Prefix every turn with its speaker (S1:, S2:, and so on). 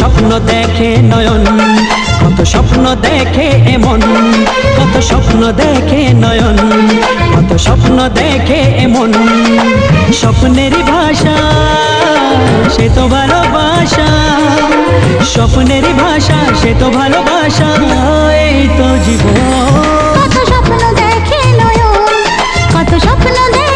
S1: স্বপ্ন দেখে নয়ন, কত স্বপ্ন দেখে এমন, কত স্বপ্ন দেখে নয়ন, কত স্বপ্ন দেখে এমন। স্বপ্নেরই ভাষা সে তো ভালোবাসা, স্বপ্নেরই ভাষা সে তো ভালোবাসা, এই তো জীবন।
S2: কত স্বপ্ন দেখে নয়ন, কত স্বপ্ন দেখে